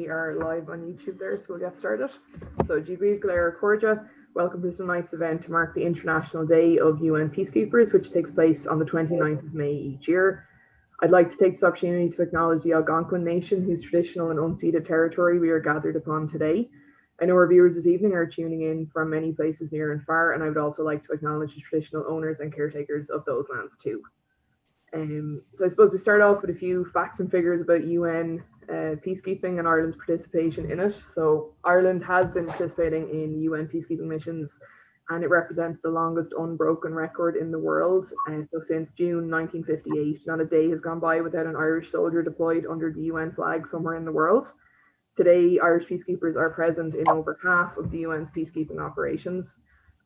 we are live on YouTube there, so we'll get started. So, GB Glare Corja, welcome to tonight's event to mark the International Day of UN Peacekeepers, which takes place on the 29th of May each year. I'd like to take this opportunity to acknowledge the Algonquin Nation, whose traditional and unceded territory we are gathered upon today. I know our viewers this evening are tuning in from many places near and far, and I would also like to acknowledge the traditional owners and caretakers of those lands too. So I suppose we start off with a few facts and figures about UN peacekeeping and Ireland's participation in it. So Ireland has been participating in UN peacekeeping missions, and it represents the longest unbroken record in the world. So since June 1958, not a day has gone by without an Irish soldier deployed under the UN flag somewhere in the world. Today, Irish peacekeepers are present in over half of the UN's peacekeeping operations,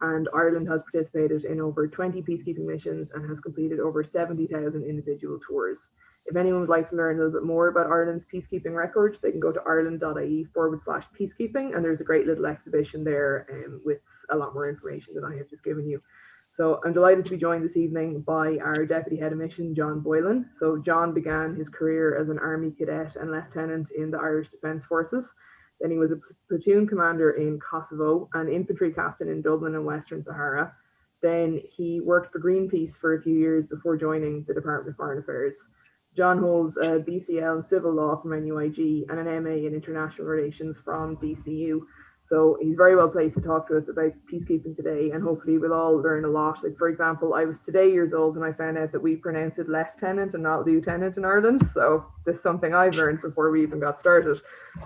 and Ireland has participated in over 20 peacekeeping missions and has completed over 70,000 individual tours. If anyone would like to learn a little bit more about Ireland's peacekeeping record, they can go to ireland.ie/peacekeeping, and there's a great little exhibition there with a lot more information than I have just given you. So I'm delighted to be joined this evening by our Deputy Head of Mission, John Boylan. So John began his career as an Army cadet and lieutenant in the Irish Defence Forces. Then he was a platoon commander in Kosovo, an infantry captain in Dublin and Western Sahara. Then he worked for Greenpeace for a few years before joining the Department of Foreign Affairs. John holds a BCL in civil law from NUIG and an MA in international relations from DCU. So he's very well placed to talk to us about peacekeeping today, and hopefully we'll all learn a lot. Like, for example, I was today years old and I found out that we pronounce it lieutenant and not lieutenant in Ireland. So this is something I've learned before we even got started.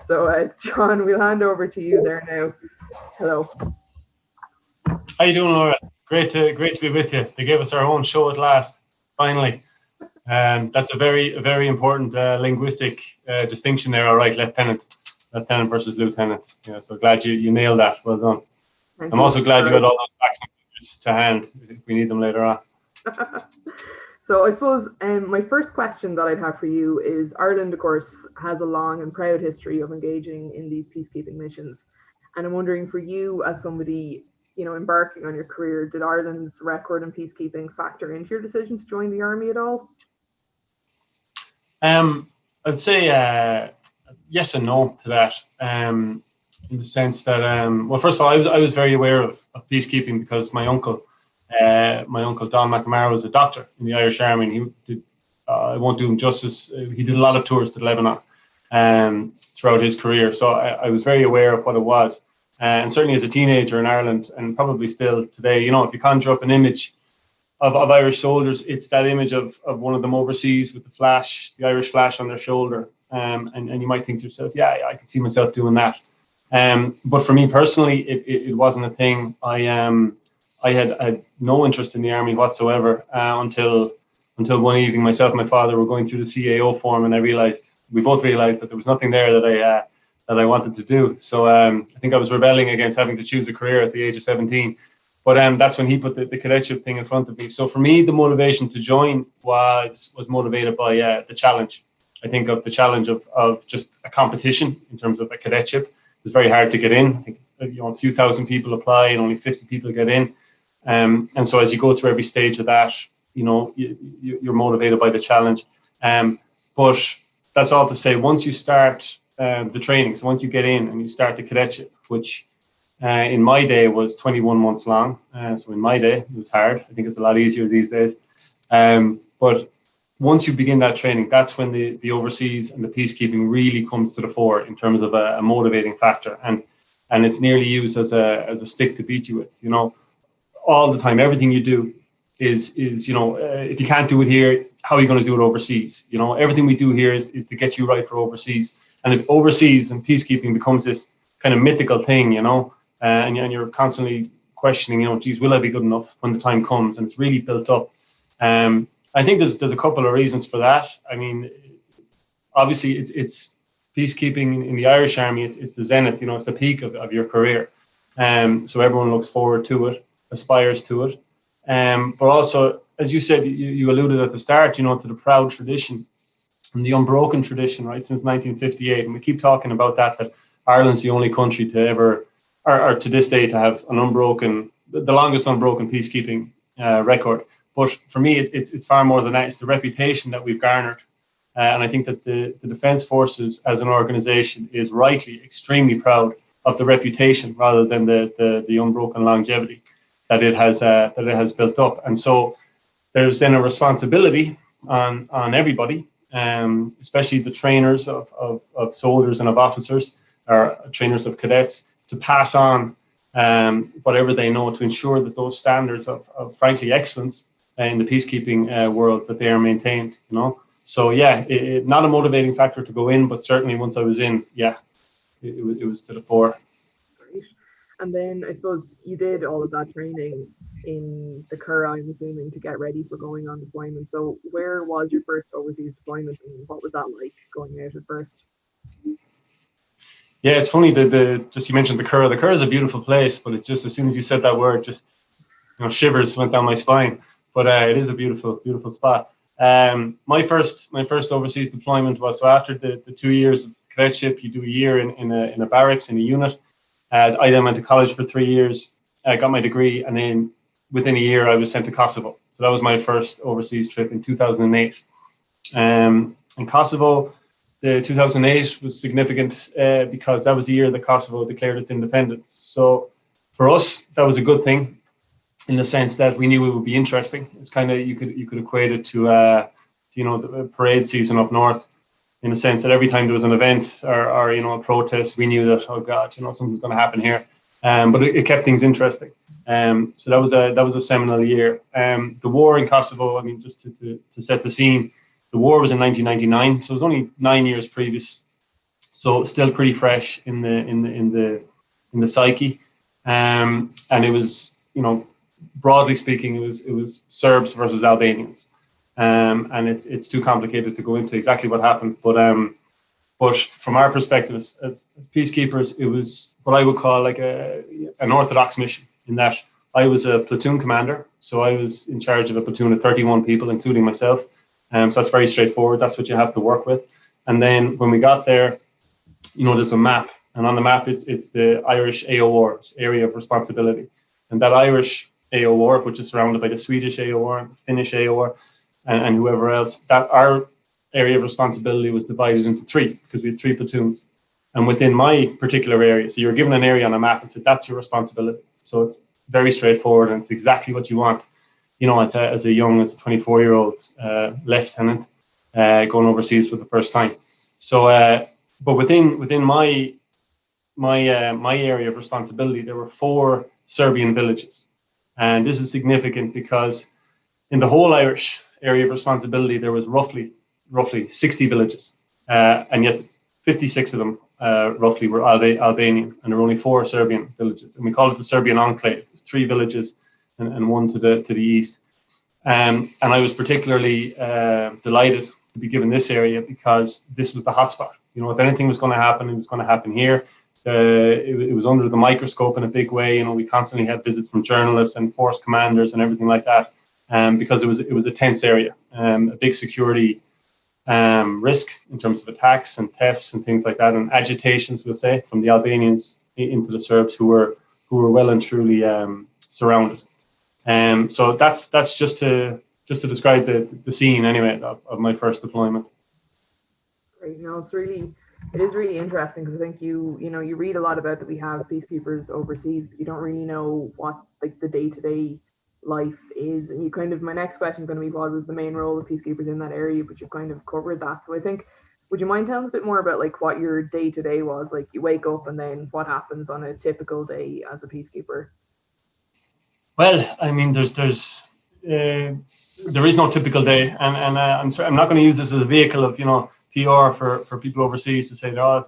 So John, we'll hand over to you there now. Hello. How you doing, Laura? Great to be with you. They gave us our own show at last, finally. That's a very important linguistic distinction there. All right, lieutenant versus lieutenant. Yeah, so glad you nailed that. Well done. I'm also glad you got all those facts and figures to hand if we need them later on. So I suppose my first question that I'd have for you is, Ireland, of course, has a long and proud history of engaging in these peacekeeping missions. And I'm wondering, for you as somebody, embarking on your career, did Ireland's record in peacekeeping factor into your decision to join the army at all? I'd say yes and no to that, in the sense that, well, first of all, I was very aware of peacekeeping because my uncle Don McNamara was a doctor in the Irish Army, and he did, I won't do him justice, he did a lot of tours to Lebanon throughout his career. So I was very aware of what it was. And certainly as a teenager in Ireland, and probably still today, if you conjure up an image of Irish soldiers, it's that image of one of them overseas with the Irish flash on their shoulder. And you might think to yourself, yeah, I can see myself doing that. But for me personally, it wasn't a thing. I had no interest in the army whatsoever until one evening, myself and my father were going through the CAO form, and we both realized that there was nothing there that I wanted to do. So I think I was rebelling against having to choose a career at the age of 17. But that's when he put the cadetship thing in front of me. So for me, the motivation to join was motivated by the challenge. I think of the challenge of just a competition in terms of a cadetship. It's very hard to get in. I think a few thousand people apply and only 50 people get in. And so as you go through every stage of that, you're motivated by the challenge. But that's all to say, once you start the training, so once you get in and you start the cadetship, which in my day was 21 months long. So in my day, it was hard. I think it's a lot easier these days. But once you begin that training, that's when the overseas and the peacekeeping really comes to the fore in terms of a motivating factor. And it's nearly used as a stick to beat you with, all the time. Everything you do is if you can't do it here, how are you going to do it overseas? Everything we do here is to get you right for overseas. And if overseas and peacekeeping becomes this kind of mythical thing, and you're constantly questioning, geez, will I be good enough when the time comes? And it's really built up. I think there's a couple of reasons for that. I mean, obviously it's peacekeeping in the Irish Army. It's the zenith, it's the peak of your career. So everyone looks forward to it, aspires to it. But also, as you said, you alluded at the start, to the proud tradition and the unbroken tradition, right, since 1958. And we keep talking about that Ireland's the only country to ever, or to this day, to have the longest unbroken peacekeeping record. But for me, it's far more than that. It's the reputation that we've garnered And I think that the Defence Forces as an organisation is rightly extremely proud of the reputation rather than the unbroken longevity that it has built up. And so there's then a responsibility on everybody, especially the trainers of soldiers and of officers, or trainers of cadets, to pass on whatever they know to ensure that those standards of frankly excellence in the peacekeeping world, that they are maintained. So yeah, not a motivating factor to go in, but certainly once I was in, yeah, it was to the fore. Great. And then I suppose you did all of that training in the Cur, I'm assuming, to get ready for going on deployment. So where was your first overseas deployment, and what was that like going out at first? Yeah, it's funny that just you mentioned the Cur. The Cur is a beautiful place, but it just, as soon as you said that word, just shivers went down my spine. But it is a beautiful, beautiful spot. My first overseas deployment was, so after the 2 years of cadetship, you do a year in a barracks in a unit. I then went to college for 3 years. I got my degree, and then within a year, I was sent to Kosovo. So that was my first overseas trip in 2008. In Kosovo, the 2008 was significant because that was the year that Kosovo declared its independence. So for us, that was a good thing in the sense that we knew it would be interesting. It's kind of, you could equate it to the parade season up north, in the sense that every time there was an event or a protest, we knew that, oh God, something's going to happen here. But it kept things interesting. So that was a seminal year. The war in Kosovo, I mean, just to set the scene, the war was in 1999, so it was only 9 years previous. So still pretty fresh in the psyche. And it was, broadly speaking, it was Serbs versus Albanians. And it's too complicated to go into exactly what happened. But from our perspective as peacekeepers, it was what I would call like an orthodox mission, in that I was a platoon commander. So I was in charge of a platoon of 31 people, including myself. So that's very straightforward. That's what you have to work with. And then when we got there, there's a map. And on the map, it's the Irish AOR, Area of Responsibility. And that Irish AOR, which is surrounded by the Swedish AOR, Finnish AOR, and whoever else, that our area of responsibility was divided into three, because we had three platoons. And within my particular area, so you're given an area on a map and said, that's your responsibility. So it's very straightforward, and it's exactly what you want. As a 24-year-old lieutenant going overseas for the first time. So, but within my area of responsibility, there were 4 Serbian villages, and this is significant because in the whole Irish area of responsibility, there was roughly 60 villages, and yet 56 of them roughly were Albanian, and there were only 4 Serbian villages, and we call it the Serbian enclave. 3 villages and 1 to the east. And I was particularly delighted to be given this area because this was the hotspot. If anything was going to happen, it was going to happen here. It was under the microscope in a big way. We constantly had visits from journalists and force commanders and everything like that, because it was a tense area, a big security risk in terms of attacks and thefts and things like that, and agitations, we'll say, from the Albanians into the Serbs who were well and truly surrounded. So that's just to describe the scene anyway of my first deployment. Great. No, it is really interesting, because I think you read a lot about that we have peacekeepers overseas, but you don't really know what like the day-to-day life is. And my next question is going to be, what was the main role of peacekeepers in that area? But you've kind of covered that. So I think, would you mind telling us a bit more about like what your day-to-day was? Like, you wake up and then what happens on a typical day as a peacekeeper? Well, I mean, there is no typical day, and I'm not going to use this as a vehicle of PR for people overseas to say they're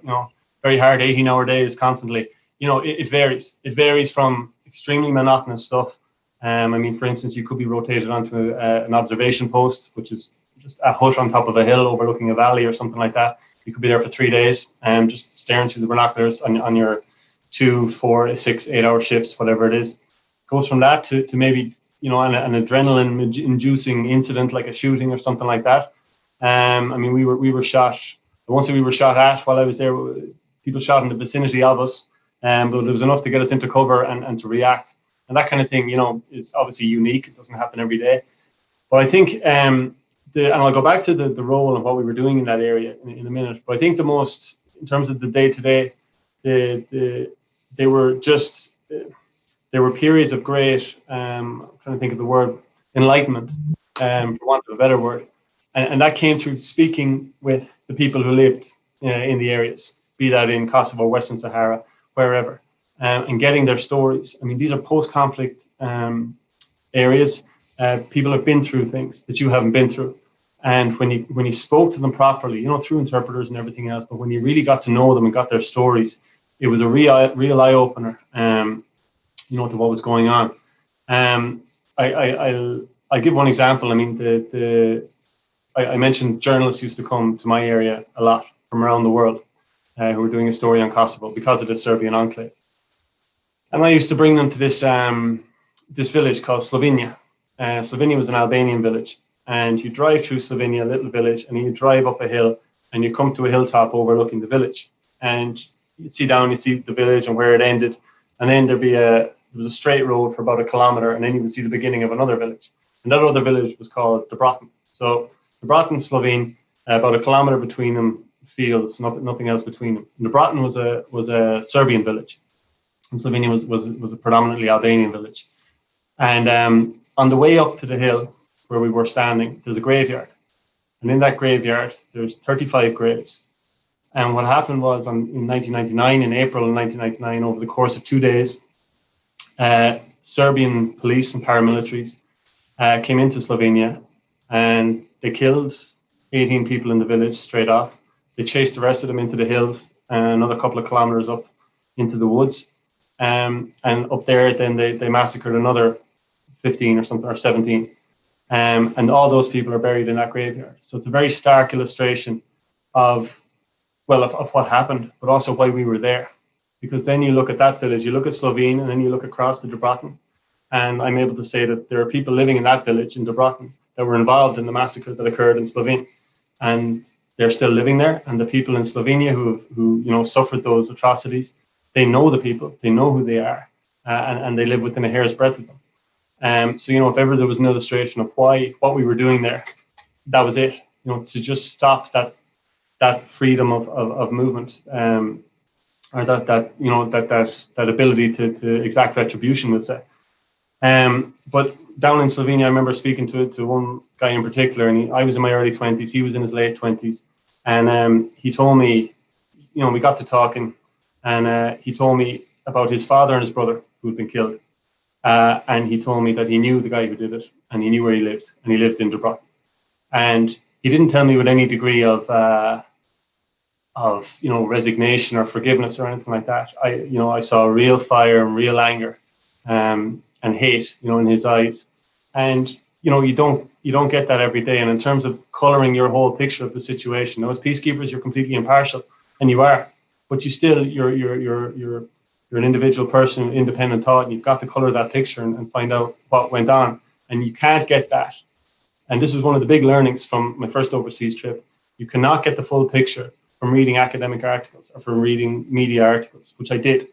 very hard 18-hour days constantly. It varies. It varies from extremely monotonous stuff. I mean, for instance, you could be rotated onto an observation post, which is just a hut on top of a hill overlooking a valley or something like that. You could be there for 3 days and just staring through the binoculars on your 2, 4, 6, 8-hour shifts, whatever it is. Goes from that to maybe an adrenaline-inducing incident like a shooting or something like that. I mean, we were shot. I won't say we were shot at while I was there. People shot in the vicinity of us, but it was enough to get us into cover and to react. And that kind of thing, is obviously unique. It doesn't happen every day. But I think and I'll go back to the role and what we were doing in that area in a minute. But I think the most, in terms of the day-to-day, they were just, there were periods of great, I'm trying to think of the word, enlightenment, for want of a better word. And that came through speaking with the people who lived in the areas, be that in Kosovo, Western Sahara, wherever, and getting their stories. I mean, these are post-conflict areas. People have been through things that you haven't been through. And when you spoke to them properly, you know, through interpreters and everything else, but when you really got to know them and got their stories, it was a real eye opener, you know, to what was going on. I'll give one example. I mean, I mentioned journalists used to come to my area a lot from around the world, who were doing a story on Kosovo because of the Serbian enclave. And I used to bring them to this village called Slovenia. Slovenia was an Albanian village. And you drive through Slovenia, a little village, and you drive up a hill, and you come to a hilltop overlooking the village. And you see down, you see the village and where it ended. And then there was a straight road for about 1 kilometer, and then you would see the beginning of another village. And that other village was called Debrecen. So Debrecen, Slovene, about 1 kilometer between them, fields, nothing else between them. And Debrecen was a Serbian village, and Slovenia was a predominantly Albanian village. And on the way up to the hill where we were standing, there's a graveyard. And in that graveyard, there's 35 graves. And what happened was in 1999, in April of 1999, over the course of 2 days, Serbian police and paramilitaries came into Slovenia, and they killed 18 people in the village straight off. They chased the rest of them into the hills and another couple of kilometers up into the woods. And up there, then they massacred another 15 or something, or 17. And all those people are buried in that graveyard. So it's a very stark illustration of what happened, but also why we were there. Because then you look at that village, you look at Slovene, and then you look across to Debrecen. And I'm able to say that there are people living in that village in Debrecen that were involved in the massacre that occurred in Slovenia. And they're still living there. And the people in Slovenia who you know, suffered those atrocities, they know the people, they know who they are, and they live within a hair's breadth of them. So, you know, if ever there was an illustration of what we were doing there, that was it. You know, to just stop that freedom of movement, or that you know, that ability to exact retribution, we'll say. But down in Slovenia, I remember speaking to one guy in particular, and I was in my early 20s, he was in his late 20s, and he told me, you know, we got to talking, and he told me about his father and his brother who'd been killed. And he told me that he knew the guy who did it, and he knew where he lived, and he lived in Debrecen. And he didn't tell me with any degree of you know, resignation or forgiveness or anything like that. I saw real fire and real anger, and hate, you know, in his eyes. And you know, you don't get that every day. And in terms of coloring your whole picture of the situation, as peacekeepers, you're completely impartial, and you are, but you're an individual person, independent thought, and you've got to color that picture and find out what went on. And you can't get that. And this was one of the big learnings from my first overseas trip. You cannot get the full picture from reading academic articles or from reading media articles, which I did.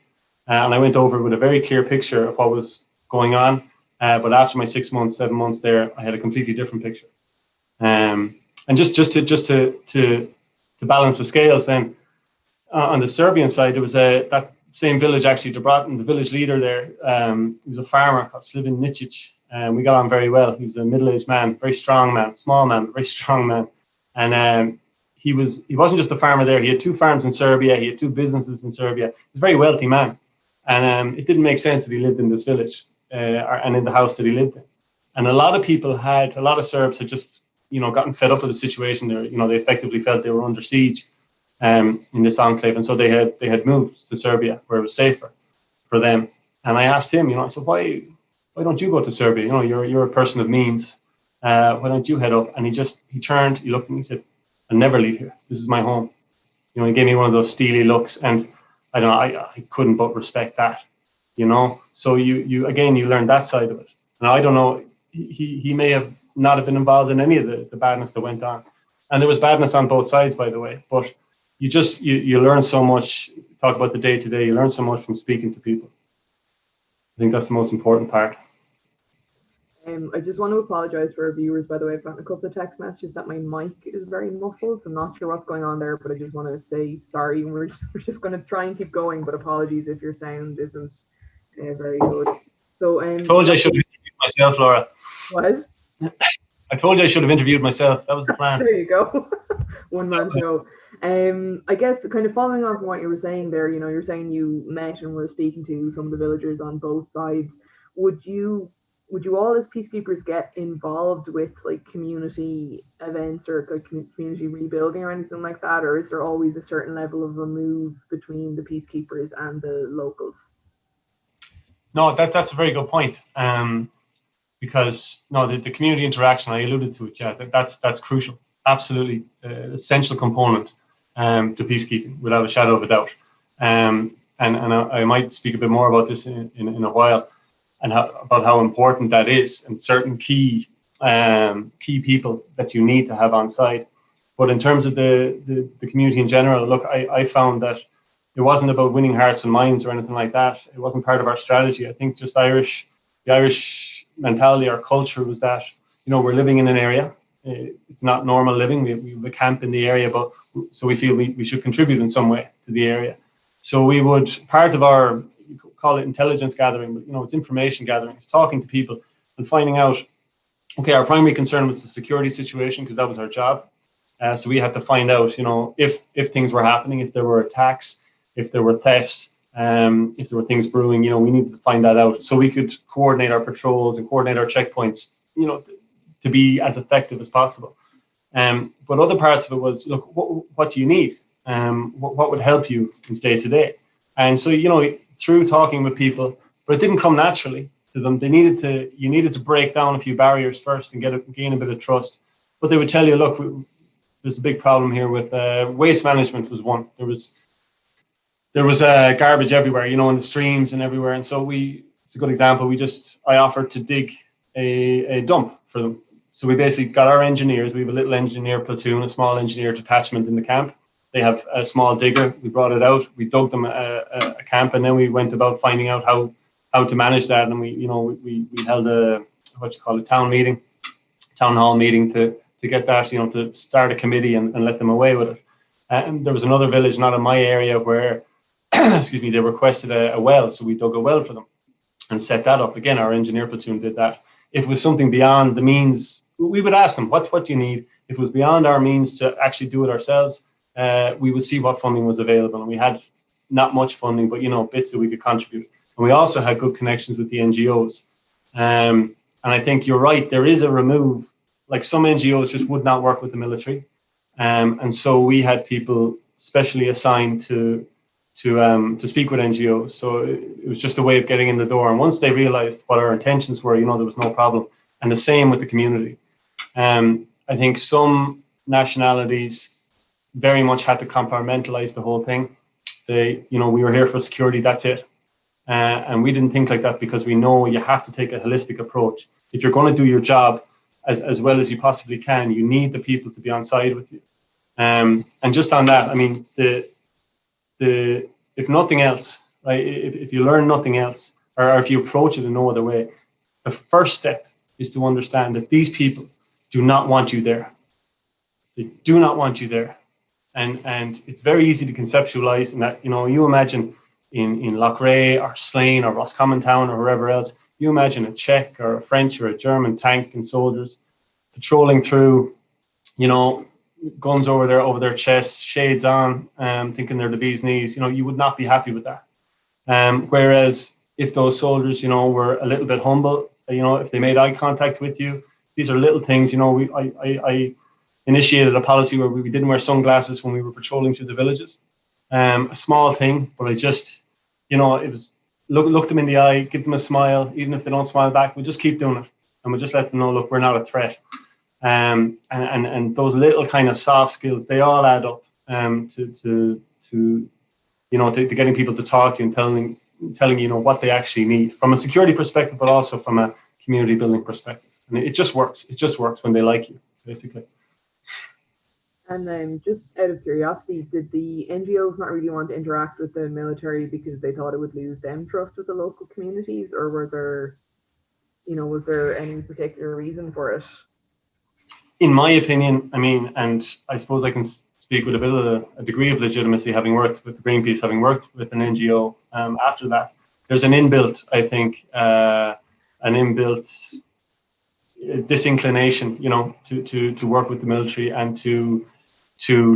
And I went over with a very clear picture of what was going on. But after my 6 months, 7 months there, I had a completely different picture. And just to balance the scales, then on the Serbian side, there was that same village, actually, Debrecen. The village leader there, he was a farmer called Slivin Nicic, and we got on very well. He was a middle-aged man, very strong man, small man, very strong man. And he wasn't just a farmer there. He had 2 farms in Serbia. He had 2 businesses in Serbia. He's a very wealthy man. And it didn't make sense that he lived in this village and in the house that he lived in. And a lot of Serbs had just, you know, gotten fed up with the situation. They effectively felt they were under siege in this enclave, and so they had moved to Serbia where it was safer for them. And I asked him, you know, I said, why don't you go to Serbia? You know, you're a person of means. Why don't you head up? And he turned, he looked at me, he said, I'll never leave here. This is my home. You know, he gave me one of those steely looks, and I don't know, I couldn't but respect that. You know, so you learn that side of it. And I don't know, he may have not have been involved in any of the badness that went on, and there was badness on both sides, by the way. But you learn so much. Talk about the day to day. You learn so much from speaking to people. I think that's the most important part. I just want to apologize for our viewers, by the way. I've gotten a couple of text messages that my mic is very muffled, so I'm not sure what's going on there, but I just want to say sorry. And we're just going to try and keep going, but apologies if your sound isn't very good. So, I told you I yeah, should have interviewed myself, Laura. what? I told you I should have interviewed myself. That was the plan. There you go. One man show. I guess kind of following on from what you were saying there, you're saying you met and were speaking to some of the villagers on both sides. Would you all as peacekeepers get involved with like community events or like community rebuilding or anything like that, or is there always a certain level of remove between the peacekeepers and the locals? No, that's a very good point. Because no, the community interaction, I alluded to it. Yeah, that's crucial. Absolutely essential component to peacekeeping, without a shadow of a doubt. And I might speak a bit more about this in a while, and about how important that is, and certain key people that you need to have on site. But in terms of the community in general, look, I found that it wasn't about winning hearts and minds or anything like that. It wasn't part of our strategy. I think just the Irish mentality, our culture was that, we're living in an area. It's not normal living. We have a camp in the area, but so we feel we should contribute in some way to the area. So we would, part of our, you could call it intelligence gathering, but it's information gathering. It's talking to people and finding out, okay, our primary concern was the security situation, because that was our job. So we had to find out, if things were happening, if there were attacks, if there were thefts, if there were things brewing, we needed to find that out so we could coordinate our patrols and coordinate our checkpoints, to be as effective as possible. But other parts of it was, look, what do you need? What would help you from day to day? And so, through talking with people, but it didn't come naturally to them. You needed to break down a few barriers first and gain a bit of trust. But they would tell you, look, there's a big problem here with waste management was one. There was garbage everywhere, in the streams and everywhere. And so it's a good example. I offered to dig a dump for them. So we basically got our engineers. We have a little engineer platoon, a small engineer detachment in the camp. They have a small digger. We brought it out. We dug them a camp, and then we went about finding out how to manage that. And we held a town hall meeting to get that, to start a committee and let them away with it. And there was another village, not in my area, where, excuse me, they requested a well, so we dug a well for them and set that up. Again, our engineer platoon did that. If it was something beyond the means, we would ask them, what do you need? If it was beyond our means to actually do it ourselves, we would see what funding was available. And we had not much funding, but, bits that we could contribute. And we also had good connections with the NGOs. And I think you're right, there is a remove, like some NGOs just would not work with the military. And so we had people specially assigned to speak with NGOs. So it was just a way of getting in the door. And once they realized what our intentions were, there was no problem. And the same with the community. I think some nationalities very much had to compartmentalize the whole thing. We were here for security, that's it. And we didn't think like that, because we know you have to take a holistic approach. If you're going to do your job as well as you possibly can, you need the people to be on side with you. And just on that, I mean, if nothing else, right, if you learn nothing else, or if you approach it in no other way, the first step is to understand that these people do not want you there. They do not want you there. And it's very easy to conceptualize in that, you imagine in Loughrea or Slane or Roscommon Town or wherever else, you imagine a Czech or a French or a German tank and soldiers patrolling through, guns over their chests, shades on, thinking they're the bee's knees. You would not be happy with that. Whereas if those soldiers, were a little bit humble, if they made eye contact with you, these are little things. I initiated a policy where we didn't wear sunglasses when we were patrolling through the villages. A small thing, but I just, it was look them in the eye, give them a smile, even if they don't smile back. We'll just keep doing it, and we'll just let them know, look, we're not a threat. And those little kind of soft skills, they all add up to getting people to talk to you and telling what they actually need from a security perspective, but also from a community building perspective. And it just works. It just works when they like you, basically. And just out of curiosity, did the NGOs not really want to interact with the military because they thought it would lose them trust with the local communities, or were there Was there any particular reason for it? In my opinion, I mean, and I suppose I can speak with a bit of a degree of legitimacy, having worked with Greenpeace, having worked with an NGO. After that, there's an inbuilt, I think, an inbuilt disinclination, to work with the military and to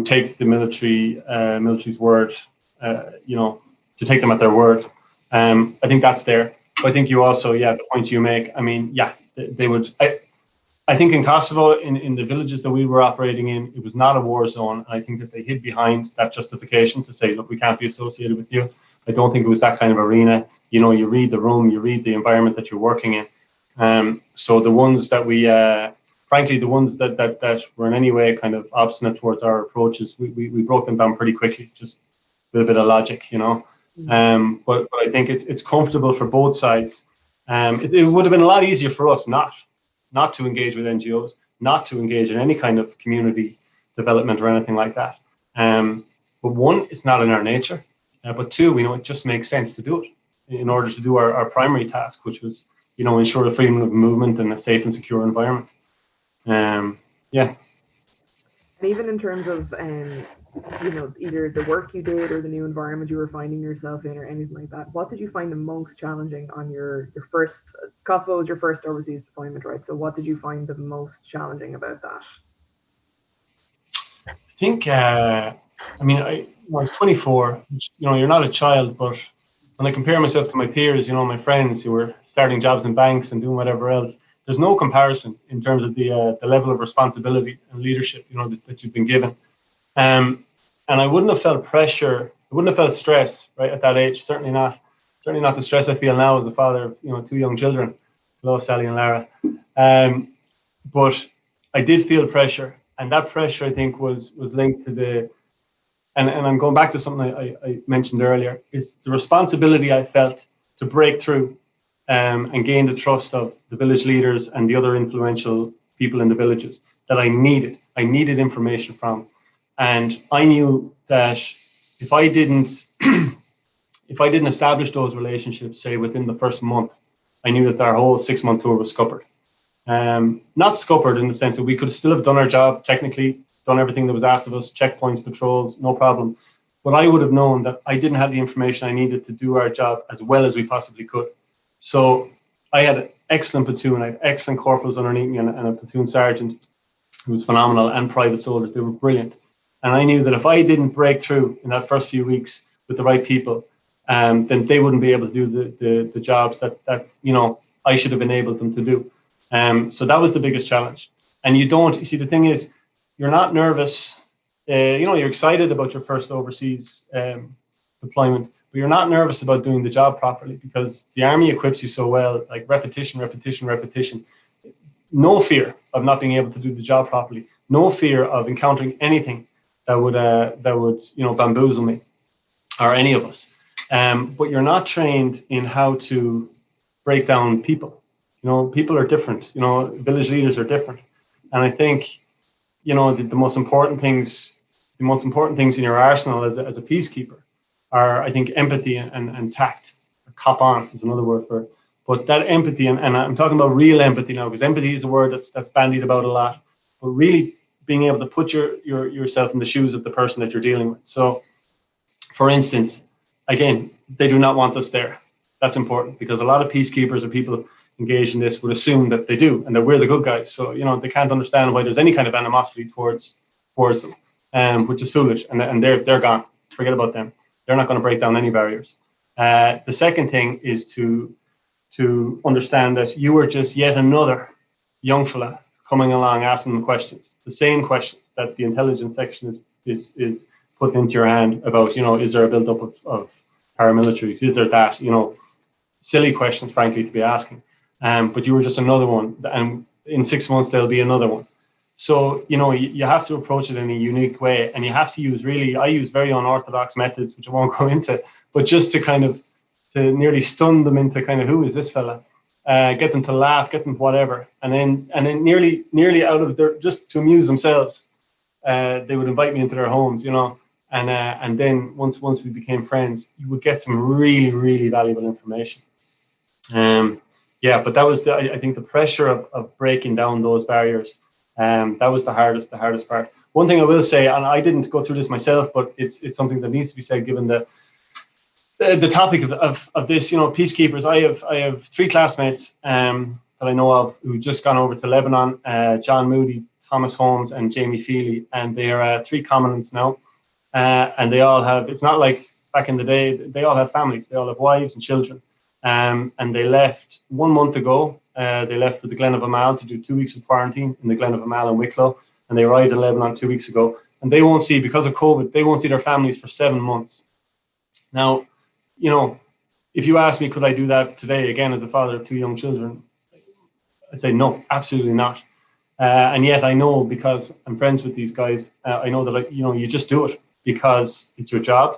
take the military's word, to take them at their word. I think that's there. But I think you also, the point you make. I mean, they would. I think in Kosovo, in the villages that we were operating in, it was not a war zone. And I think that they hid behind that justification to say, look, we can't be associated with you. I don't think it was that kind of arena. You read the room, you read the environment that you're working in. So the ones that we, frankly, the ones that were in any way kind of obstinate towards our approaches, we broke them down pretty quickly, just with a bit of logic, But I think it's comfortable for both sides. It would have been a lot easier for us not to engage with NGOs, not to engage in any kind of community development or anything like that. But one, it's not in our nature. But two, it just makes sense to do it in order to do our primary task, which was, ensure the freedom of movement in a safe and secure environment. Yeah. And even in terms of, either the work you did or the new environment you were finding yourself in or anything like that, what did you find the most challenging on your first, Kosovo was your first overseas deployment, right? So what did you find the most challenging about that? I think, I was 24, you're not a child, but when I compare myself to my peers, my friends who were starting jobs in banks and doing whatever else, there's no comparison in terms of the level of responsibility and leadership, that you've been given. And I wouldn't have felt pressure, I wouldn't have felt stress, right, at that age. Certainly not the stress I feel now as a father of, two young children, hello, Sally and Lara. But I did feel pressure, and that pressure, I think, was linked to and I'm going back to something I mentioned earlier, is the responsibility I felt to break through and gain the trust of the village leaders and the other influential people in the villages that I needed. I needed information from. And I knew that if I didn't establish those relationships, say within the first month, I knew that our whole 6-month tour was scuppered. Not scuppered in the sense that we could still have done our job technically, done everything that was asked of us, checkpoints, patrols, no problem. But I would have known that I didn't have the information I needed to do our job as well as we possibly could. So I had an excellent platoon, I had excellent corporals underneath me and a platoon sergeant who was phenomenal, and private soldiers. They were brilliant. And I knew that if I didn't break through in that first few weeks with the right people, then they wouldn't be able to do the jobs that I should have enabled them to do. So that was the biggest challenge. And you see, the thing is, you're not nervous. You're excited about your first overseas deployment, but you're not nervous about doing the job properly because the army equips you so well, like repetition. No fear of not being able to do the job properly. No fear of encountering anything that would bamboozle me or any of us. But you're not trained in how to break down people. People are different. Village leaders are different, and I think the most important things in your arsenal as a peacekeeper are, I think, empathy and tact. Cop on is another word for it. But that empathy, and I'm talking about real empathy now, because empathy is a word that's bandied about a lot. But really being able to put yourself in the shoes of the person that you're dealing with. So, for instance, again, they do not want us there. That's important because a lot of peacekeepers or people engaged in this would assume that they do and that we're the good guys. So they can't understand why there's any kind of animosity towards them, which is foolish. And they're gone. Forget about them. They're not going to break down any barriers. The second thing is to understand that you are just yet another young fella coming along asking them questions, the same questions that the intelligence section is put into your hand about, is there a build-up of paramilitaries? Is there that? Silly questions, frankly, to be asking. But you were just another one, and in 6 months there'll be another one. So you have to approach it in a unique way, and you have to I use very unorthodox methods, which I won't go into, but just to nearly stun them into kind of, who is this fella? Get them to laugh, get them whatever, and then nearly out of their, just to amuse themselves, they would invite me into their homes, and then once we became friends, you would get some really, really valuable information. yeah, but that was I think the pressure of breaking down those barriers. That was the hardest part. One thing I will say, and I didn't go through this myself, but it's something that needs to be said given the topic of this, peacekeepers. I have three classmates that I know of who just gone over to Lebanon, John Moody, Thomas Holmes, and Jamie Feely, and they are three commandants now, and they all have, it's not like back in the day, they all have families, they all have wives and children, and they left 1 month ago. They left for the Glen of Amal to do 2 weeks of quarantine in the Glen of Amal in Wicklow, and they arrived in Lebanon 2 weeks ago, and they won't see, because of COVID, they won't see their families for 7 months. Now, if you ask me, could I do that today, again, as a father of two young children, I'd say no, absolutely not. And yet I know, because I'm friends with these guys, I know that, you just do it because it's your job.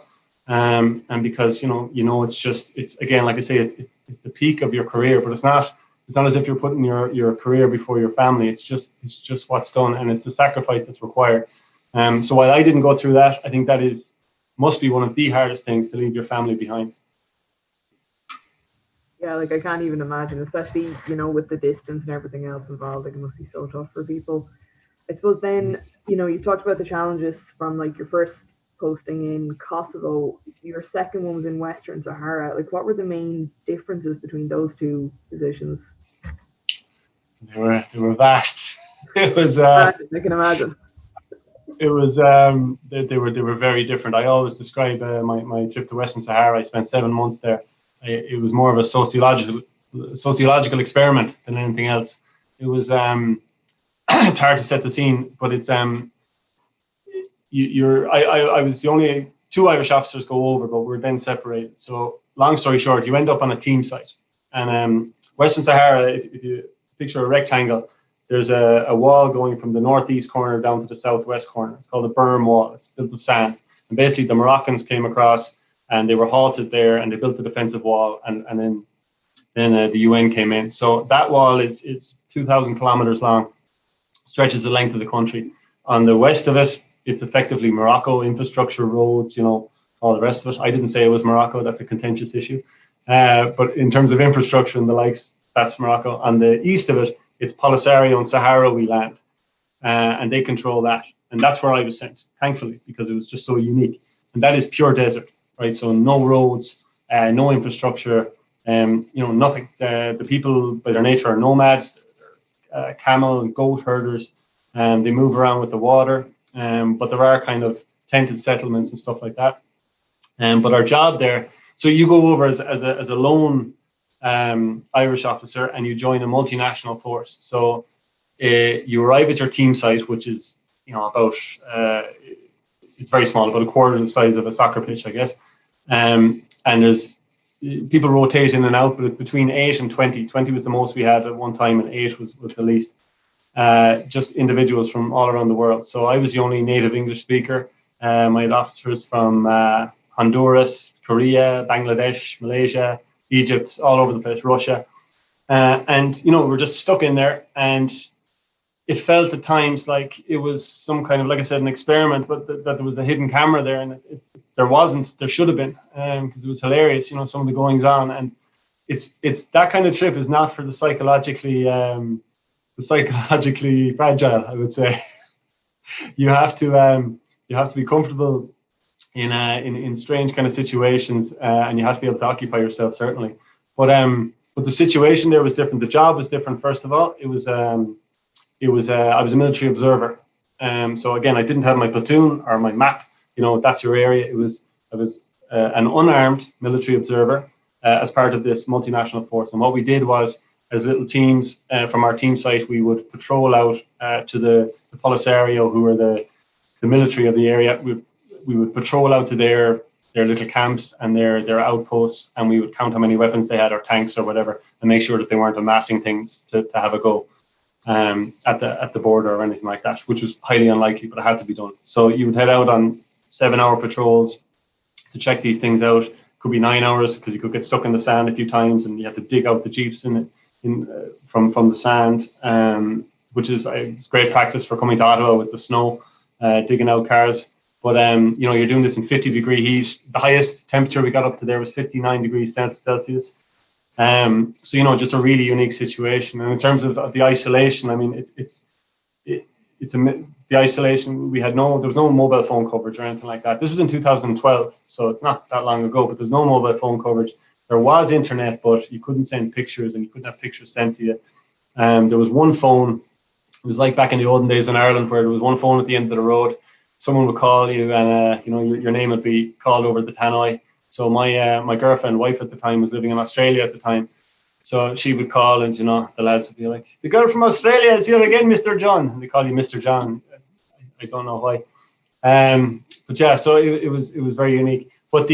And because, it's again, like I say, it's the peak of your career, but it's not as if you're putting your career before your family. It's just what's done, and it's the sacrifice that's required. So while I didn't go through that, I think that must be one of the hardest things, to leave your family behind. Yeah, like I can't even imagine, especially, with the distance and everything else involved, like it must be so tough for people. I suppose then, you talked about the challenges from like your first posting in Kosovo. Your second one was in Western Sahara. Like, what were the main differences between those two positions? They were vast. It was I can imagine. It was they were very different. I always describe my trip to Western Sahara. I spent 7 months there. It was more of a sociological experiment than anything else. It was it's hard to set the scene, but it's I was the only two Irish officers go over, but we're then separated. So long story short, you end up on a team site, and Western Sahara, if you picture a rectangle, there's a wall going from the northeast corner down to the southwest corner. It's called a berm wall. It's built of sand. And basically the Moroccans came across and they were halted there, and they built the defensive wall, and then the UN came in. So that wall is 2,000 kilometers long, stretches the length of the country. On the west of it, it's effectively Morocco, infrastructure, roads, all the rest of it. I didn't say it was Morocco. That's a contentious issue. But in terms of infrastructure and the likes, that's Morocco. On the east of it, it's Polisario and Sahrawi land, and they control that. And that's where I was sent, thankfully, because it was just so unique. And that is pure desert, right? So no roads, no infrastructure, nothing. The people, by their nature, are nomads, camel and goat herders, and they move around with the water. But there are kind of tented settlements and stuff like that. But our job there, so you go over as a lone Irish officer, and you join a multinational force. So you arrive at your team site, which is about it's very small, about a quarter of the size of a soccer pitch, I guess. And there's people rotate in and out, but it's between 8 and 20. 20 was the most we had at one time, and 8 was the least. Just individuals from all around the world. So I was the only native English speaker. My officers from Honduras, Korea, Bangladesh, Malaysia, Egypt, all over the place, Russia. And we're just stuck in there, and it felt at times like it was some kind of, like I said, an experiment, but that there was a hidden camera there, and there wasn't. There should have been, because it was hilarious, some of the goings on. And it's that kind of trip is not for the psychologically fragile, I would say. You have to be comfortable in strange kind of situations, and you have to be able to occupy yourself, certainly. But the situation there was different. The job was different. First of all, I was a military observer. So again, I didn't have my platoon or my map. That's your area. I was an unarmed military observer as part of this multinational force. And what we did was, as little teams from our team site, we would patrol out to the Polisario, who were the military of the area. We would patrol out to their little camps and their outposts, and we would count how many weapons they had, or tanks or whatever, and make sure that they weren't amassing things to have a go at the border or anything like that, which was highly unlikely, but it had to be done. So you would head out on 7-hour patrols to check these things out. Could be 9 hours, because you could get stuck in the sand a few times, and you have to dig out the jeeps from the sand, which is great practice for coming to Ottawa with the snow, digging out cars. But you're doing this in 50-degree heat. The highest temperature we got up to there was 59 degrees Celsius. So, you know, just a really unique situation. And in terms of the isolation, I mean, the isolation, there was no mobile phone coverage or anything like that. This was in 2012, so it's not that long ago, but there's no mobile phone coverage. There was internet, but you couldn't send pictures and you couldn't have pictures sent to you. There was one phone. It was like back in the olden days in Ireland where there was one phone at the end of the road. Someone would call you and, you know, your name would be called over the tannoy. So my girlfriend, wife at the time, was living in Australia at the time. So she would call and, you know, the lads would be like, the girl from Australia is here again, Mr. John. And they call you Mr. John. I don't know why. But yeah, so it was very unique. But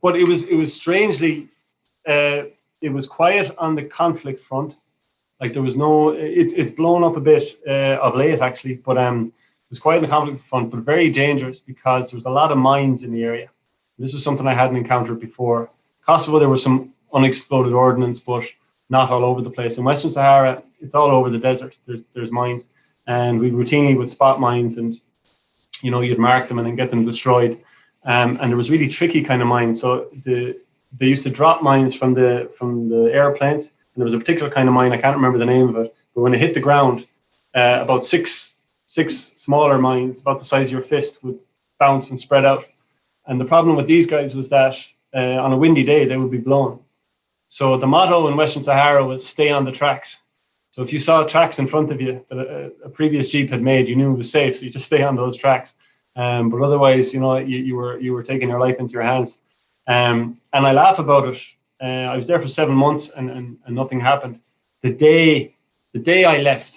but it was strangely, it was quiet on the conflict front. Like there was no, it's blown up a bit of late actually, but it was quiet on the conflict front, but very dangerous because there was a lot of mines in the area. This was something I hadn't encountered before. Kosovo, there was some unexploded ordnance, but not all over the place. In Western Sahara, it's all over the desert. There's mines, and we routinely would spot mines, and you know, you'd mark them and then get them destroyed. And there was really tricky kind of mines. So they used to drop mines from the airplanes, and there was a particular kind of mine, I can't remember the name of it, but when it hit the ground, about six smaller mines about the size of your fist would bounce and spread out. And the problem with these guys was that on a windy day they would be blown. So the motto in Western Sahara was stay on the tracks. So if you saw tracks in front of you that a previous Jeep had made, you knew it was safe, so you just stay on those tracks. But otherwise, you know, you were taking your life into your hands. And I laugh about it. I was there for 7 months and nothing happened. The day I left,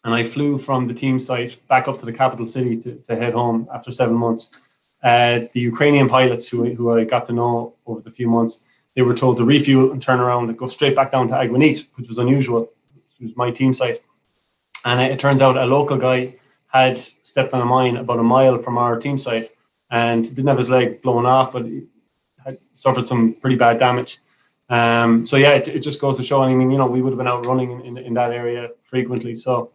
and I flew from the team site back up to the capital city to head home after 7 months. The Ukrainian pilots who I got to know over the few months, they were told to refuel and turn around and go straight back down to Agwanit, which was unusual. It was my team site. And it turns out a local guy had stepped on a mine about a mile from our team site and didn't have his leg blown off, but he had suffered some pretty bad damage. So yeah, it just goes to show, I mean, you know, we would have been out running in that area frequently. So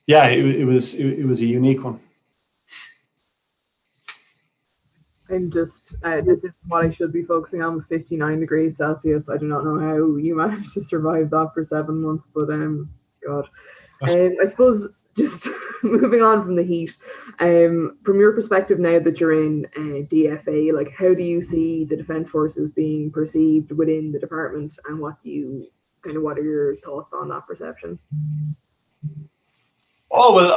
yeah, it was a unique one. I'm just, this is what I should be focusing on, 59 degrees Celsius. I do not know how you managed to survive that for 7 months, but God. I suppose just moving on from the heat, from your perspective now that you're in DFA, like how do you see the Defence Forces being perceived within the department, and what are your thoughts on that perception? Oh, well,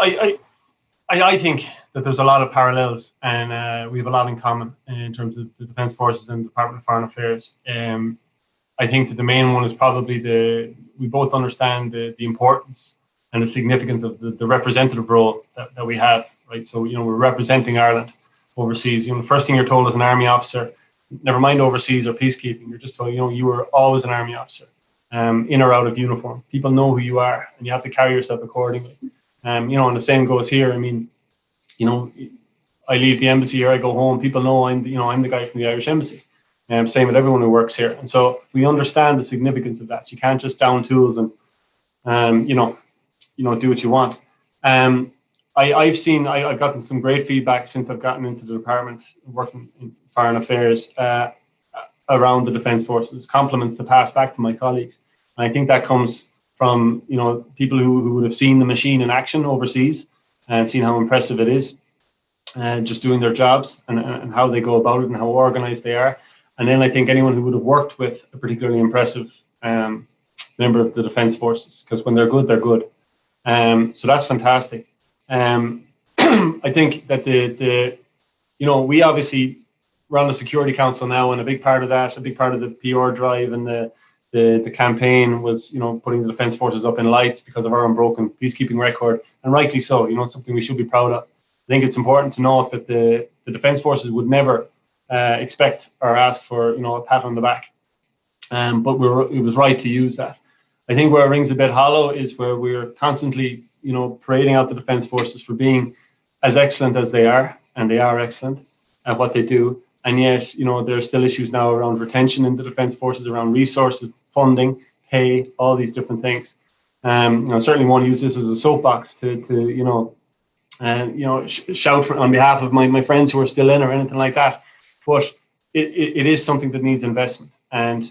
I think that there's a lot of parallels, and we have a lot in common in terms of the Defence Forces and the Department of Foreign Affairs. I think that the main one is probably we both understand the importance and the significance of the representative role that we have, right? So, you know, we're representing Ireland overseas. You know, the first thing you're told as an army officer, never mind overseas or peacekeeping, you're just told, you know, you were always an army officer, in or out of uniform. People know who you are, and you have to carry yourself accordingly. You know, and the same goes here. I mean, you know, I leave the embassy here, I go home, people know I'm the guy from the Irish Embassy. Same with everyone who works here. And so we understand the significance of that. You can't just down tools and you know, do what you want. I've gotten some great feedback since I've gotten into the department, working in foreign affairs, around the Defence Forces, compliments to pass back to my colleagues. And I think that comes from, you know, people who would have seen the machine in action overseas and seen how impressive it is, and just doing their jobs and how they go about it and how organized they are. And then I think anyone who would have worked with a particularly impressive member of the Defence Forces, because when they're good, they're good. So that's fantastic. I think that you know, we obviously run the Security Council now, and a big part of the PR drive and the campaign was, you know, putting the Defence Forces up in lights because of our unbroken peacekeeping record, and rightly so. You know, something we should be proud of. I think it's important to note that the Defence Forces would never expect or ask for, you know, a pat on the back, but it was right to use that. I think where it rings a bit hollow is where we're constantly, you know, parading out the Defence Forces for being as excellent as they are, and they are excellent at what they do. And yet, you know, there are still issues now around retention in the Defence Forces, around resources, funding, pay, all these different things. You know, certainly want to use this as a soapbox to you know, shout on behalf of my friends who are still in or anything like that. But it is something that needs investment. And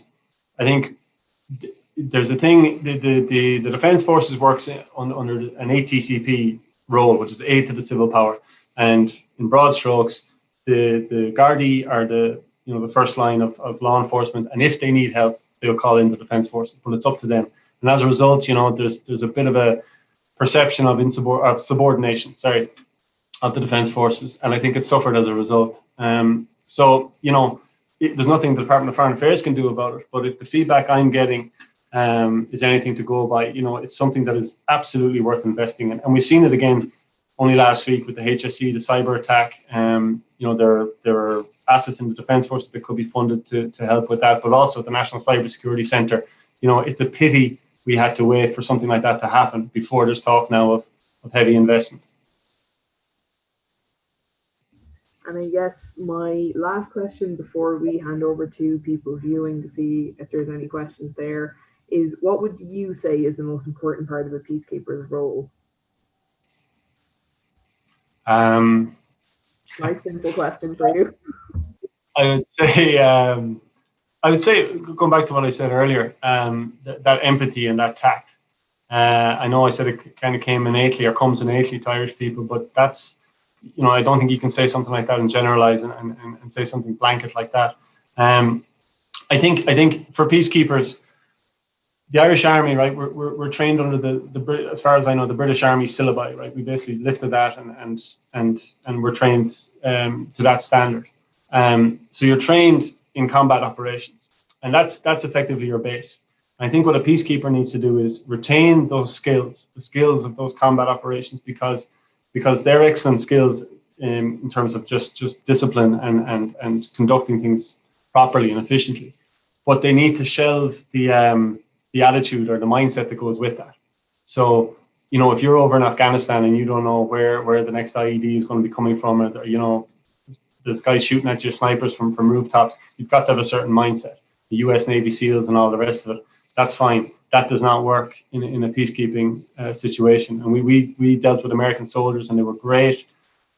I think there's a thing, the Defence Forces works under an ATCP role, which is aid to the civil power. And in broad strokes, the Gardaí are the first line of law enforcement. And if they need help, they'll call in the Defence Forces, but it's up to them. And as a result, there's a bit of a perception of subordination, of the Defence Forces. And I think it suffered as a result. So, there's nothing the Department of Foreign Affairs can do about it. But if the feedback I'm getting is anything to go by, it's something that is absolutely worth investing in. And we've seen it again only last week with the HSE, the cyber attack. There are assets in the Defence Forces that could be funded to help with that, but also the National Cybersecurity Centre. It's a pity we had to wait for something like that to happen before there's talk now of heavy investment. And I guess my last question before we hand over to people viewing to see if there's any questions there is, what would you say is the most important part of a peacekeeper's role? Nice simple question for you. I would say, going back to what I said earlier, that empathy and that tact. I know I said it kind of came innately or comes innately to Irish people, but that's, I don't think you can say something like that and generalize and say something blanket like that. I think for peacekeepers, the Irish Army, right, we're trained under the as far as I know, the British Army syllabi, right. We basically lifted that and we're trained to that standard. So you're trained in combat operations, and that's effectively your base. I think what a peacekeeper needs to do is retain those skills, the skills of those combat operations, because they're excellent skills in terms of just discipline and conducting things properly and efficiently. But they need to shelve the attitude or the mindset that goes with that. So, if you're over in Afghanistan and you don't know where the next IED is going to be coming from, or, there's guys shooting at you, snipers from rooftops, you've got to have a certain mindset. The US Navy SEALs and all the rest of it, that's fine. That does not work in a peacekeeping situation. And we dealt with American soldiers, and they were great.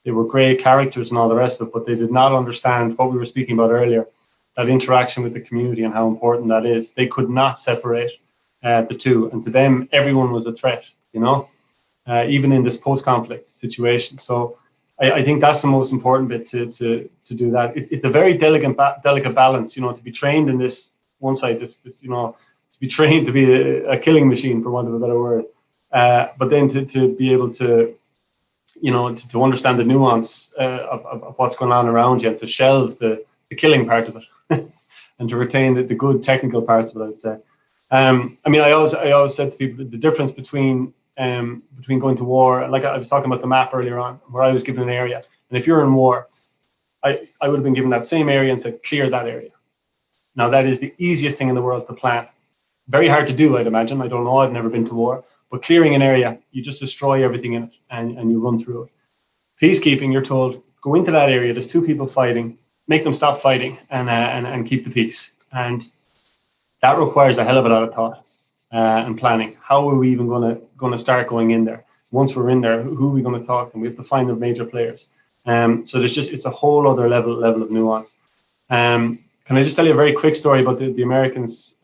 They were great characters and all the rest of it, but they did not understand what we were speaking about earlier, that interaction with the community and how important that is. They could not separate the two. And to them, everyone was a threat, even in this post-conflict situation. So I think that's the most important bit to do that. It's a very delicate balance, to be trained in this one side, to be trained to be a killing machine, for want of a better word, but then to be able to, to understand the nuance of what's going on around you, and to shelve the killing part of it, and to retain the good technical parts of it, I would say. I always said to people the difference between going to war, like I was talking about the map earlier on, where I was given an area, and if you're in war, I would have been given that same area and said, clear that area. Now, that is the easiest thing in the world to plan. Very hard to do, I'd imagine. I don't know, I've never been to war. But clearing an area, you just destroy everything in it, and you run through it. Peacekeeping, you're told, go into that area, there's two people fighting, make them stop fighting, and keep the peace. And that requires a hell of a lot of thought and planning. How are we even going to start going in there? Once we're in there, who are we going to talk to? We have to find the major players. So it's a whole other level of nuance. Can I just tell you a very quick story about the Americans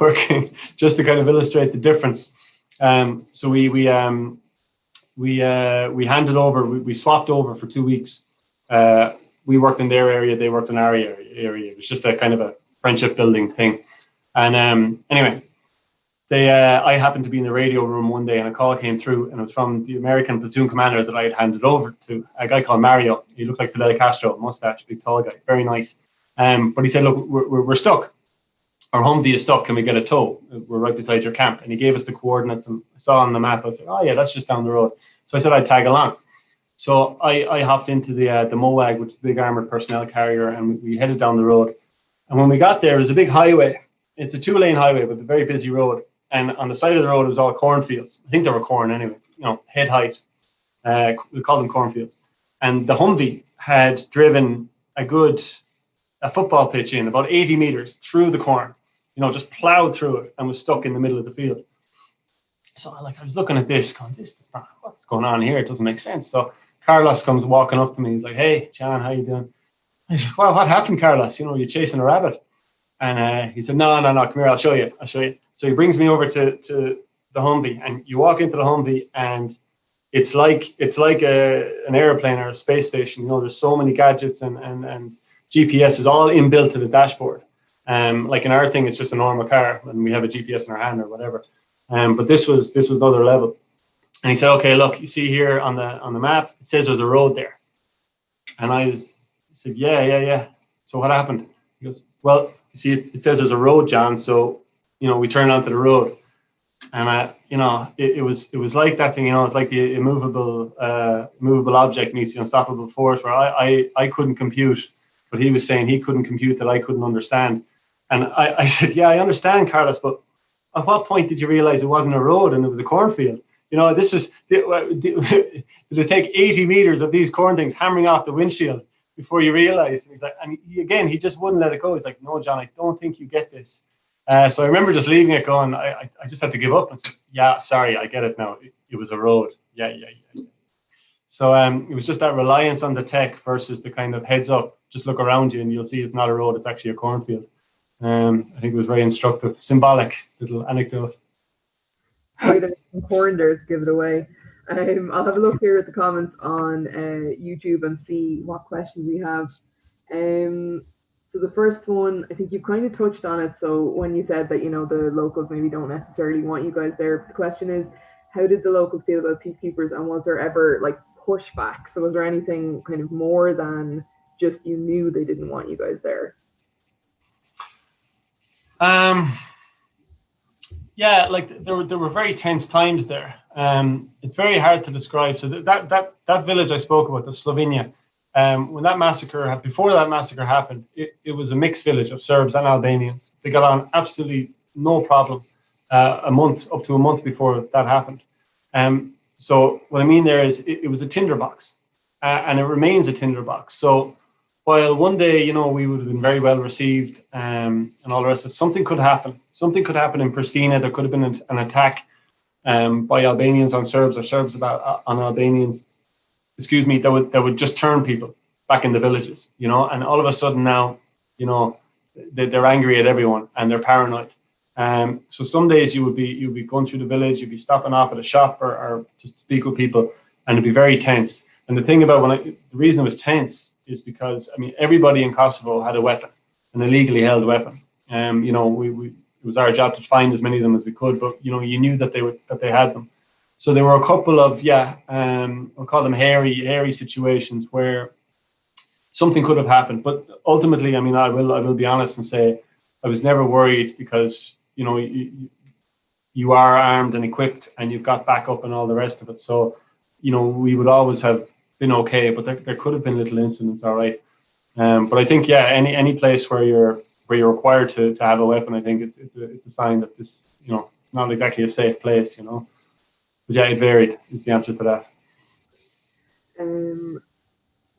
working, just to kind of illustrate the difference? So we handed over, we swapped over for 2 weeks. We worked in their area, they worked in our area. It was just a kind of a friendship building thing. And anyway, I happened to be in the radio room one day, and a call came through, and it was from the American platoon commander that I had handed over to, a guy called Mario. He looked like Fidel Castro, mustache, big tall guy, very nice. But he said, look, we're stuck. Our Humvee is stuck. Can we get a tow? We're right beside your camp. And he gave us the coordinates, and I saw on the map. I said, oh yeah, that's just down the road. So I said I'd tag along. So I hopped into the MOAG, which is the big armored personnel carrier, and we headed down the road. And when we got there, it was a big highway. It's a 2-lane highway with a very busy road. And on the side of the road, it was all cornfields. I think they were corn anyway, head height. We call them cornfields. And the Humvee had driven a football pitch in about 80 meters through the corn, just plowed through it, and was stuck in the middle of the field. So I was looking at this, going, what's going on here? It doesn't make sense. So Carlos comes walking up to me. He's like, hey, John, how you doing? I said, well, what happened, Carlos? You're chasing a rabbit. And he said, no, come here, I'll show you. So he brings me over to the Humvee, and you walk into the Humvee, and it's like an airplane or a space station. You know, there's so many gadgets, and GPS is all inbuilt to the dashboard. Like in our thing, it's just a normal car, and we have a GPS in our hand or whatever. But this was another level. And he said, okay, look, you see here on the map, it says there's a road there. And I said, yeah. So what happened? He goes, well, you see, it says there's a road, John. So, you know, we turned onto the road. And, you know, it was like that thing, you know, it's like the immovable object meets the unstoppable force, where I couldn't compute, but he was saying he couldn't compute that I couldn't understand. And I said, yeah, I understand, Carlos, but at what point did you realize it wasn't a road and it was a cornfield? You know, this is, did it take 80 meters of these corn things hammering off the windshield before you realize? And he's like, and he just wouldn't let it go. He's like, no, John, I don't think you get this. So I remember just leaving it going. I just had to give up. And say, yeah, sorry, I get it now. It was a road. Yeah. So it was just that reliance on the tech versus the kind of heads up. Just look around you and you'll see it's not a road. It's actually a cornfield. I think it was very instructive, symbolic little anecdote. Wait a minute, corn there to give it away. I'll have a look here at the comments on YouTube and see what questions we have. So the first one, I think you've kind of touched on it. So when you said that, you know, the locals maybe don't necessarily want you guys there, the question is, how did the locals feel about Peacekeepers, and was there ever like pushback? So was there anything kind of more than just you knew they didn't want you guys there? Yeah, like there were very tense times there. It's very hard to describe. So that village I spoke about, the Slovenia, when that massacre, before that massacre happened, it was a mixed village of Serbs and Albanians. They got on absolutely no problem up to a month before that happened. So what I mean there is it was a tinderbox, and it remains a tinderbox. So while one day, you know, we would have been very well received and all the rest of it, something could happen. Something could happen in Pristina. There could have been an attack by Albanians on Serbs, or Serbs on Albanians, that would just turn people back in the villages, you know. And all of a sudden now, you know, they're angry at everyone and they're paranoid. So some days you'd be going through the village, you'd be stopping off at a shop or just speak with people, and it'd be very tense. And the thing about the reason it was tense is because, I mean, everybody in Kosovo had a weapon, an illegally held weapon. You know, it was our job to find as many of them as we could, but you know, you knew that they had them. So there were a couple of we'll call them hairy situations where something could have happened. But ultimately, I mean, I will be honest and say I was never worried, because you know, you are armed and equipped and you've got backup and all the rest of it. So you know, we would always have been okay, but there could have been little incidents, all right. But I think any place where you're required to have a weapon, I think it's a sign that this, you know, not exactly a safe place, you know. But yeah, it varied, is the answer to that.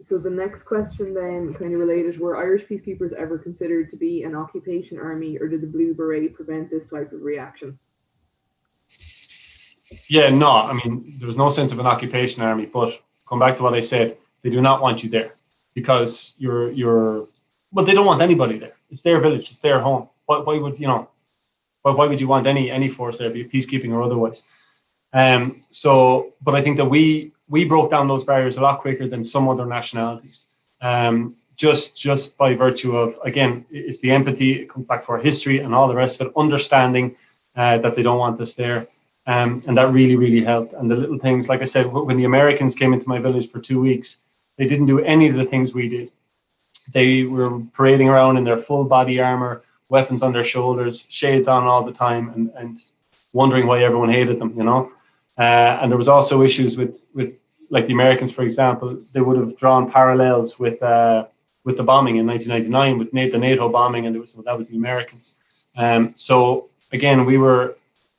So the next question then, kind of related, were Irish peacekeepers ever considered to be an occupation army, or did the Blue Beret prevent this type of reaction? Yeah, no, I mean, there was no sense of an occupation army, but come back to what I said, they do not want you there, because well, they don't want anybody there. It's their village, it's their home. Why would, you know, why would you want any force there, be it peacekeeping or otherwise? So, but I think that we broke down those barriers a lot quicker than some other nationalities. Just by virtue of, again, it's the empathy. It comes back to our history and all the rest of it, understanding that they don't want us there. And that really helped. And the little things, like I said, when the Americans came into my village for 2 weeks, they didn't do any of the things we did. They were parading around in their full body armor, weapons on their shoulders, shades on all the time, and wondering why everyone hated them, you know. And there was also issues with like the Americans, for example. They would have drawn parallels with the bombing in 1999, with the NATO bombing, and that was the Americans. So again,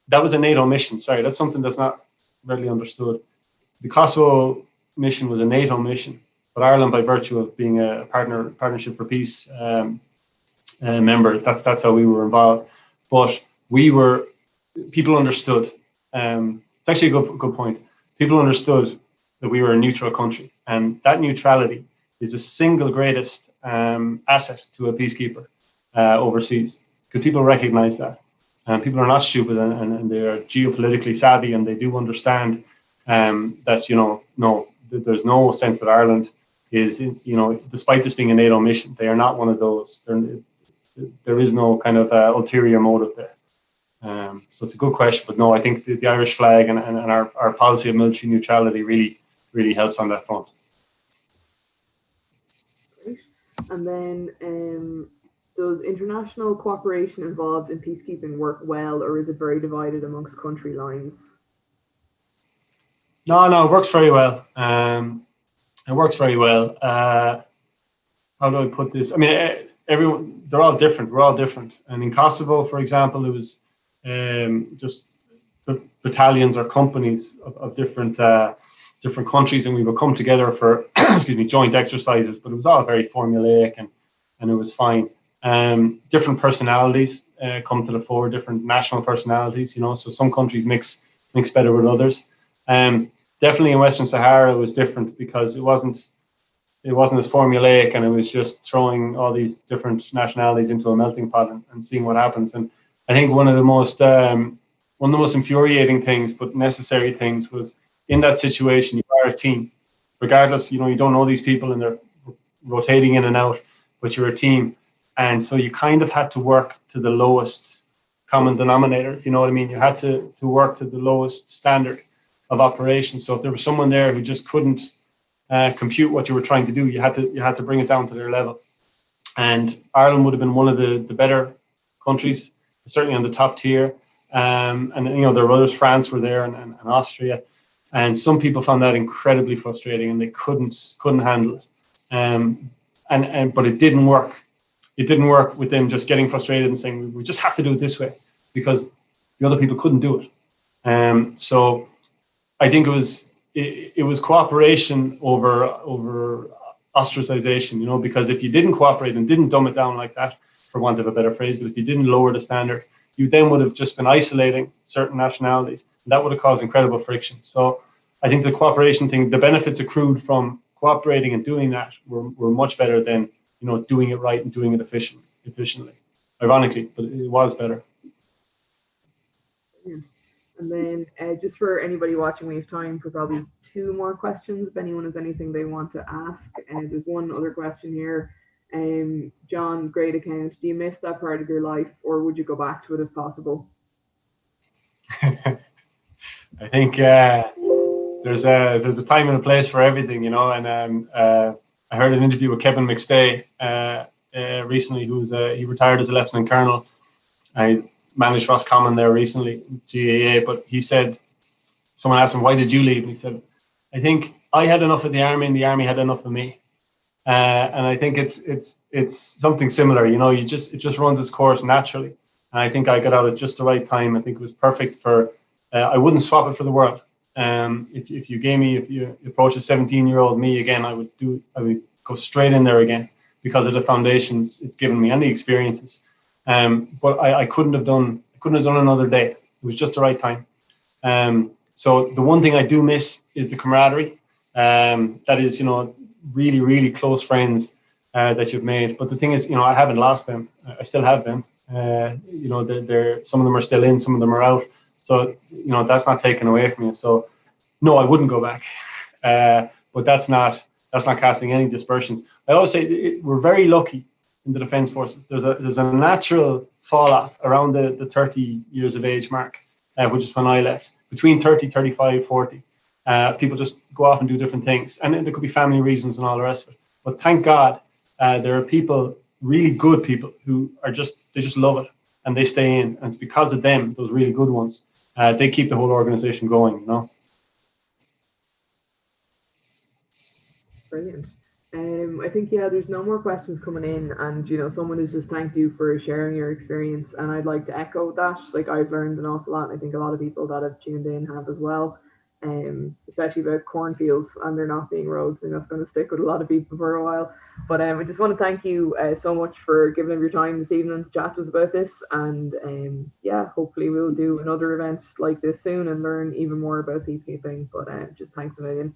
that was a NATO mission. Sorry, that's something that's not readily understood. The Kosovo mission was a NATO mission, but Ireland, by virtue of being a partnership for peace member, that's how we were involved. But people understood. It's actually a good point. People understood that we were a neutral country, and that neutrality is the single greatest asset to a peacekeeper. overseas, because people recognize that. And people are not stupid, and they are geopolitically savvy, and they do understand that, no, there's no sense that Ireland is, despite this being a NATO mission, they are not one of those. There is no kind of ulterior motive there. So it's a good question, but no, I think the Irish flag and our policy of military neutrality really helps on that front. Great. And then, does international cooperation involved in peacekeeping work well, or is it very divided amongst country lines? No, it works very well. It works very well. How do I put this? I mean, they're all different. We're all different. And in Kosovo, for example, it was just battalions or companies of different countries, and we would come together for joint exercises. But it was all very formulaic, and it was fine. Different personalities come to the fore. Different national personalities, So some countries mix better with others. Definitely in Western Sahara, it was different because it wasn't as formulaic, and it was just throwing all these different nationalities into a melting pot and seeing what happens. And I think one of the most infuriating things, but necessary things, was in that situation you are a team, regardless. You don't know these people, and they're rotating in and out, but you're a team, and so you kind of had to work to the lowest common denominator. If you know what I mean, you had to work to the lowest standard of operation. So if there was someone there who just couldn't compute what you were trying to do, you had to bring it down to their level. And Ireland would have been one of the better countries, certainly on the top tier. And there were others. France were there, and Austria. And some people found that incredibly frustrating, and they couldn't handle it. But it didn't work. It didn't work with them just getting frustrated and saying, we just have to do it this way, because the other people couldn't do it. So I think it was cooperation over ostracization, because if you didn't cooperate and didn't dumb it down like that, for want of a better phrase, but if you didn't lower the standard, you then would have just been isolating certain nationalities, and that would have caused incredible friction. So I think the cooperation thing, the benefits accrued from cooperating and doing that were much better than doing it right and doing it efficiently. Ironically, but it was better. Yeah. And then just for anybody watching, we have time for probably 2 more questions. If anyone has anything they want to ask. There's one other question here. John, great account. Do you miss that part of your life, or would you go back to it if possible? I think there's a time and a place for everything, and I heard an interview with Kevin McStay recently, he retired as a lieutenant colonel. I managed Roscommon there recently, GAA, but he said, someone asked him, why did you leave? And he said, I think I had enough of the army, and the army had enough of me. And I think it's something similar, it just runs its course naturally. And I think I got out at just the right time. I think it was perfect for, I wouldn't swap it for the world. If you approach a 17-year-old me again, I would go straight in there again, because of the foundations it's given me and the experiences. But I couldn't have done another day. It was just the right time. So the one thing I do miss is the camaraderie. That is, really, really close friends that you've made. But the thing is, I haven't lost them. I still have them. They're some of them are still in, some of them are out. So that's not taken away from you. So no, I wouldn't go back. But that's not casting any dispersions. I always say we're very lucky in the Defence Forces. There's a natural fall off around the 30 years of age mark, which is when I left. Between 30, 35, 40, people just go off and do different things, and there could be family reasons and all the rest of it. But thank God, there are people, really good people, who they just love it, and they stay in. And it's because of them, those really good ones, they keep the whole organization going. Brilliant. I think, there's no more questions coming in, and someone has just thanked you for sharing your experience, and I'd like to echo that. Like, I've learned an awful lot, and I think a lot of people that have tuned in have as well, especially about cornfields and there not being roads. I think that's going to stick with a lot of people for a while. But I just want to thank you so much for giving up your time this evening to chat to us about this, and hopefully we'll do another event like this soon and learn even more about peacekeeping. But just thanks a million.